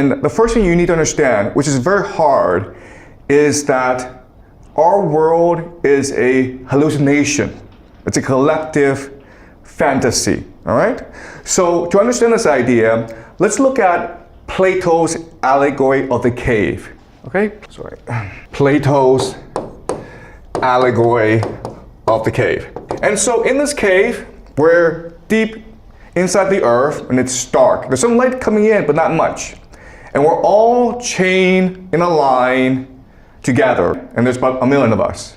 And the first thing you need to understand, which is very hard, is that our world is a hallucination. It's a collective fantasy, all right? So to understand this idea, let's look at Plato's Allegory of the cave, okay? Sorry. Plato's Allegory of the cave. And so in this cave, we're deep inside the earth and it's dark. There's some light coming in, but not much. And we're all chained in a line together, and there's about 1 million of us.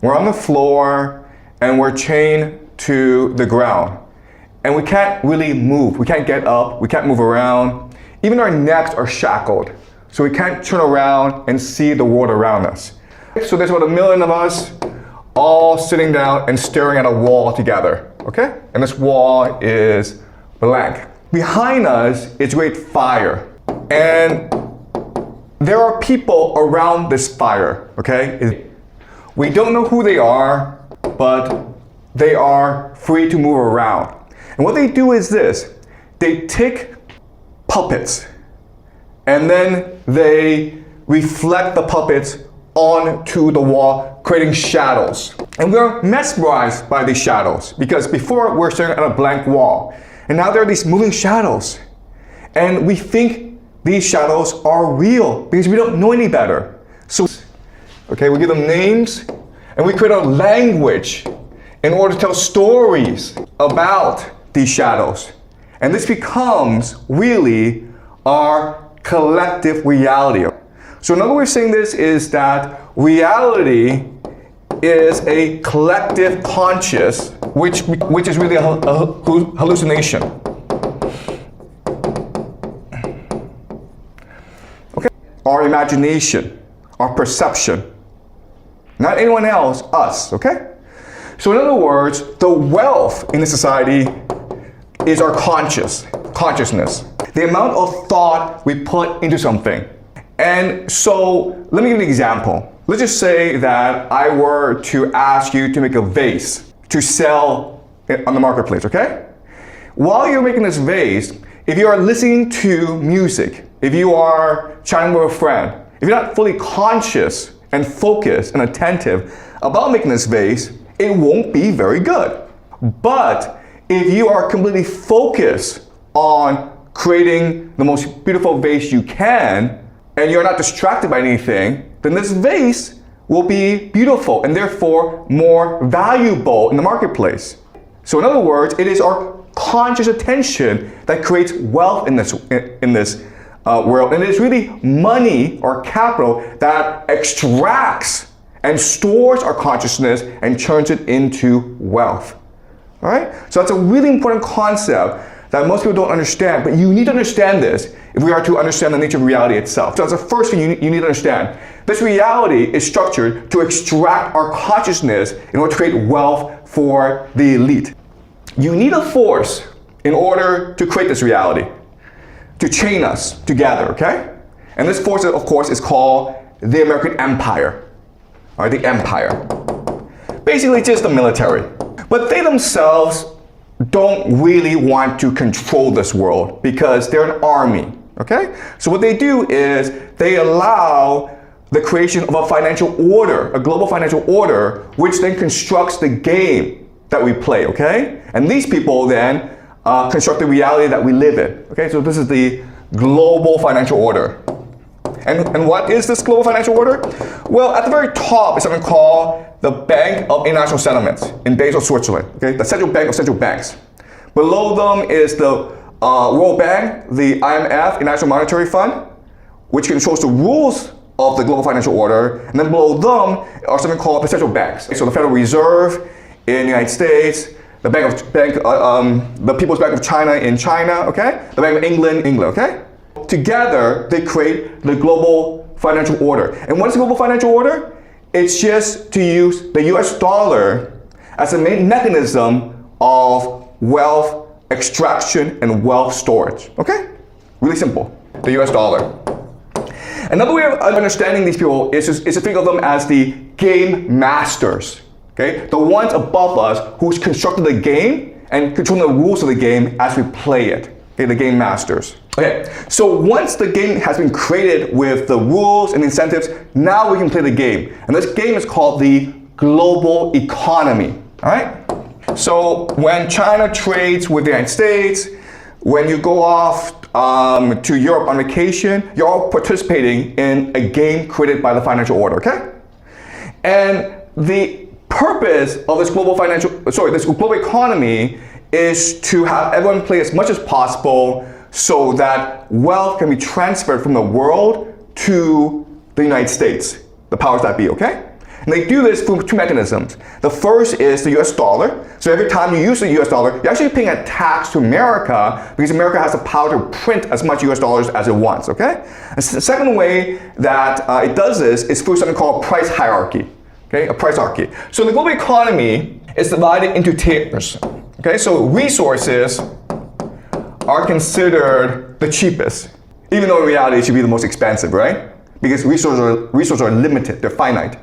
We're on the floor and we're chained to the ground. And we can't really move. We can't get up, we can't move around. Even our necks are shackled, so we can't turn around and see the world around us. So there's about 1 million of us all sitting down and staring at a wall together, okay? And this wall is blank. Behind us is great fire. And there are people around this fire, okay? We don't know who they are, but they are free to move around. And what they do is this: they take puppets and then they reflect the puppets onto the wall, creating shadows. And we're mesmerized by these shadows because before we're staring at a blank wall, and now there are these moving shadows. And we think these shadows are real because we don't know any better. So, okay, we give them names and we create a language in order to tell stories about these shadows. And this becomes really our collective reality. So another way of saying this is that reality is a collective conscious, which is really a hallucination. Okay, our imagination, our perception, not anyone else, us, okay? So in other words, the wealth in the society is our consciousness. The amount of thought we put into something. And so let me give you an example. Let's just say that I were to ask you to make a vase to sell on the marketplace, okay? While you're making this vase, if you are listening to music, if you are chatting with a friend, if you're not fully conscious and focused and attentive about making this vase, it won't be very good. But if you are completely focused on creating the most beautiful vase you can, and you're not distracted by anything, then this vase will be beautiful and therefore more valuable in the marketplace. So in other words, it is our conscious attention that creates wealth in this world. And it is really money or capital that extracts and stores our consciousness and turns it into wealth. All right? So that's a really important concept that most people don't understand, but you need to understand this if we are to understand the nature of reality itself. So that's the first thing you need to understand. This reality is structured to extract our consciousness in order to create wealth for the elite. You need a force in order to create this reality, to chain us together, okay? And this force, of course, is called the American Empire, or the Empire. Basically, just the military. But they themselves don't really want to control this world because they're an army, okay? So what they do is they allow the creation of a financial order, a global financial order, which then constructs the game that we play, okay? And these people then construct the reality that we live in, okay? So this is the global financial order. And what is this global financial order? Well, at the very top is something called the Bank of International Settlements in Basel, Switzerland, okay? The central bank of central banks. Below them is the World Bank, the IMF, International Monetary Fund, which controls the rules of the global financial order. And then below them are something called the central banks. So the Federal Reserve in the United States, the the People's Bank of China in China, okay? The Bank of England, okay? Together, they create the global financial order. And what is the global financial order? It's just to use the US dollar as a main mechanism of wealth extraction and wealth storage, okay? Really simple, the US dollar. Another way of understanding these people is to think of them as the game masters, okay? The ones above us who's constructed the game and controlling the rules of the game as we play it. Okay, the game masters. Okay, so once the game has been created with the rules and incentives, now we can play the game. And this game is called the global economy. All right? So when China trades with the United States, when you go off to Europe on vacation, you're all participating in a game created by the financial order, okay? And the purpose of this this global economy is to have everyone play as much as possible so that wealth can be transferred from the world to the United States, the powers that be, okay? And they do this through two mechanisms. The first is the US dollar. So every time you use the US dollar, you're actually paying a tax to America because America has the power to print as much US dollars as it wants, okay? And the second way that it does this is through something called price hierarchy, okay? A price hierarchy. So the global economy is divided into tiers, okay? So resources are considered the cheapest, even though in reality it should be the most expensive, right? Because resources are limited, they're finite.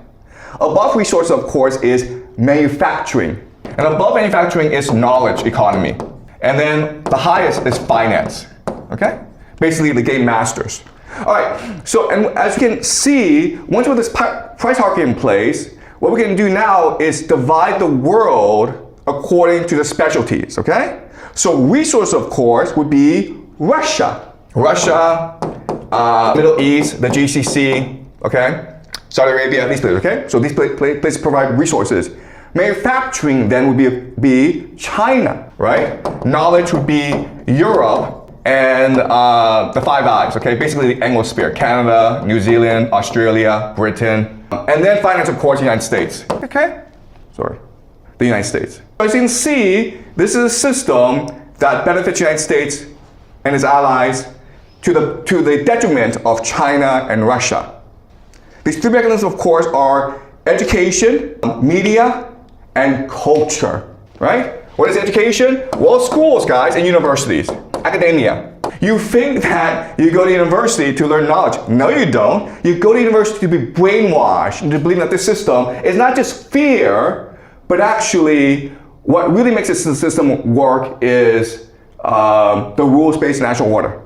Above resources, of course, is manufacturing. And above manufacturing is knowledge economy. And then the highest is finance, okay? Basically the game masters. All right, so and as you can see, once with this price hierarchy in place, what we're gonna do now is divide the world according to the specialties, okay? So resource, of course, would be Russia. Middle East, the GCC, okay? Saudi Arabia, these places, okay? So these places provide resources. Manufacturing then would be China, right? Knowledge would be Europe and the Five Eyes, okay? Basically the Anglosphere, Canada, New Zealand, Australia, Britain. And then finance, of course, the United States, okay? Sorry, the United States. As you can see, this is a system that benefits the United States and its allies to the detriment of China and Russia. These three mechanisms, of course, are education, media, and culture, right? What is education? Well, schools, guys, and universities, academia. You think that you go to university to learn knowledge. No, you don't. You go to university to be brainwashed into believing that this system is not just fear, but actually what really makes this system work is the rules-based national order,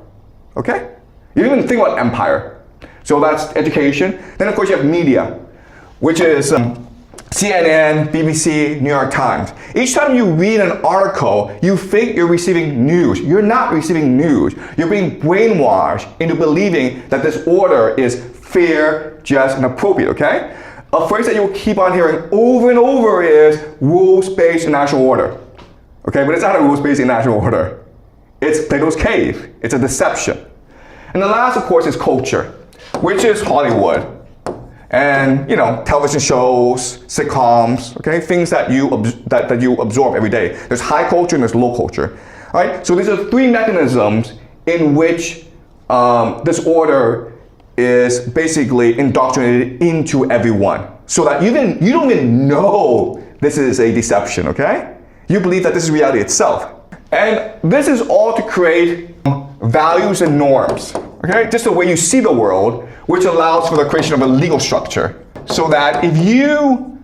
okay? You don't even think about empire. So that's education. Then of course you have media, which is CNN, BBC, New York Times. Each time you read an article, you think you're receiving news. You're not receiving news. You're being brainwashed into believing that this order is fair, just, and appropriate, okay? A phrase that you'll keep on hearing over and over is rules-based national order. Okay, but it's not a rules-based national order. It's Plato's cave. It's a deception. And the last, of course, is culture, which is Hollywood and, you know, television shows, sitcoms, okay, things that you absorb every day. There's high culture and there's low culture. All right, so these are three mechanisms in which this order is basically indoctrinated into everyone, so that you don't even know this is a deception. Okay, you believe that this is reality itself, and this is all to create values and norms. Okay, just the way you see the world, which allows for the creation of a legal structure, so that if you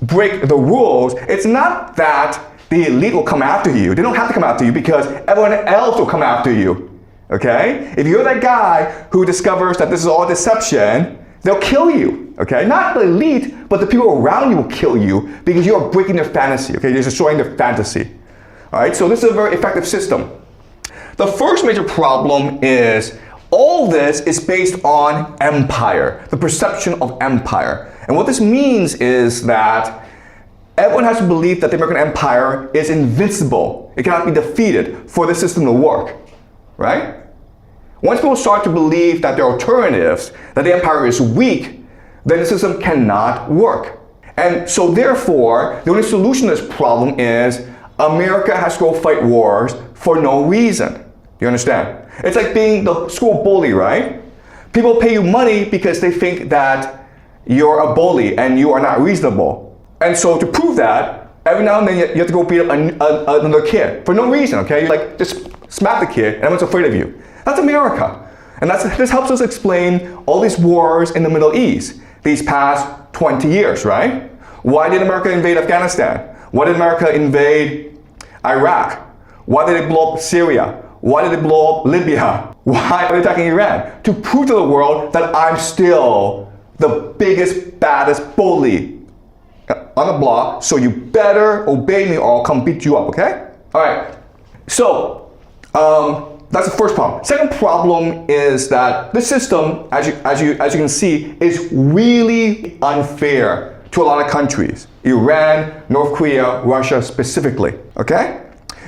break the rules, it's not that the elite will come after you. They don't have to come after you because everyone else will come after you. Okay? If you're that guy who discovers that this is all deception, they'll kill you. Okay? Not the elite, but the people around you will kill you because you're breaking their fantasy. Okay? You're destroying their fantasy. All right? So this is a very effective system. The first major problem is all this is based on empire, the perception of empire. And what this means is that everyone has to believe that the American empire is invincible. It cannot be defeated for the system to work, right? Once people start to believe that there are alternatives, that the empire is weak, then the system cannot work. And so therefore, the only solution to this problem is America has to go fight wars for no reason. You understand? It's like being the school bully, right? People pay you money because they think that you're a bully and you are not reasonable. And so to prove that, every now and then you have to go beat up another kid for no reason, okay? You like just smack the kid and everyone's afraid of you. That's America. And this helps us explain all these wars in the Middle East these past 20 years, right? Why did America invade Afghanistan? Why did America invade Iraq? Why did they blow up Syria? Why did they blow up Libya? Why are they attacking Iran? To prove to the world that I'm still the biggest, baddest bully on the block, so you better obey me or I'll come beat you up, okay? All right, so that's the first problem. Second problem is that this system, as you can see, is really unfair to a lot of countries. Iran, North Korea, Russia specifically, okay?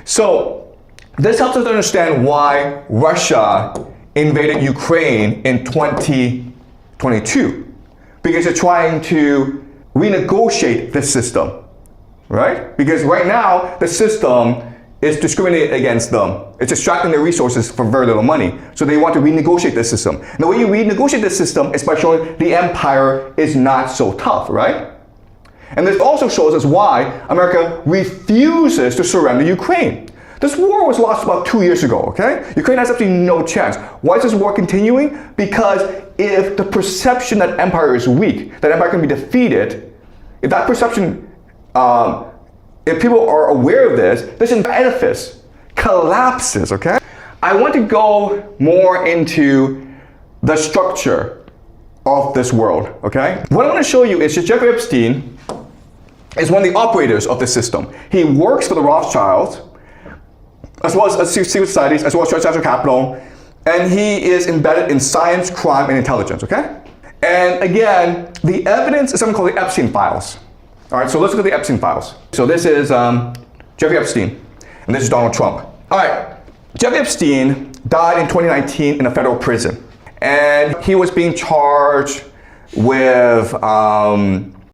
So this helps us to understand why Russia invaded Ukraine in 2022. Because they're trying to renegotiate this system, right? Because right now, the system is discriminating against them. It's extracting their resources for very little money. So they want to renegotiate this system. And the way you renegotiate this system is by showing the empire is not so tough, right? And this also shows us why America refuses to surrender Ukraine. This war was lost about 2 years ago, okay? Ukraine has absolutely no chance. Why is this war continuing? Because if the perception that empire is weak, that empire can be defeated, if that perception, if people are aware of this entire edifice collapses, okay? I want to go more into the structure of this world, okay? What I want to show you is that Jeffrey Epstein is one of the operators of the system. He works for the Rothschilds, as well as secret societies, as well as transnational capital, and he is embedded in science, crime, and intelligence, okay? And again, the evidence is something called the Epstein files. All right, so let's look at the Epstein files. So this is Jeffrey Epstein, and this is Donald Trump. All right, Jeffrey Epstein died in 2019 in a federal prison, and he was being charged with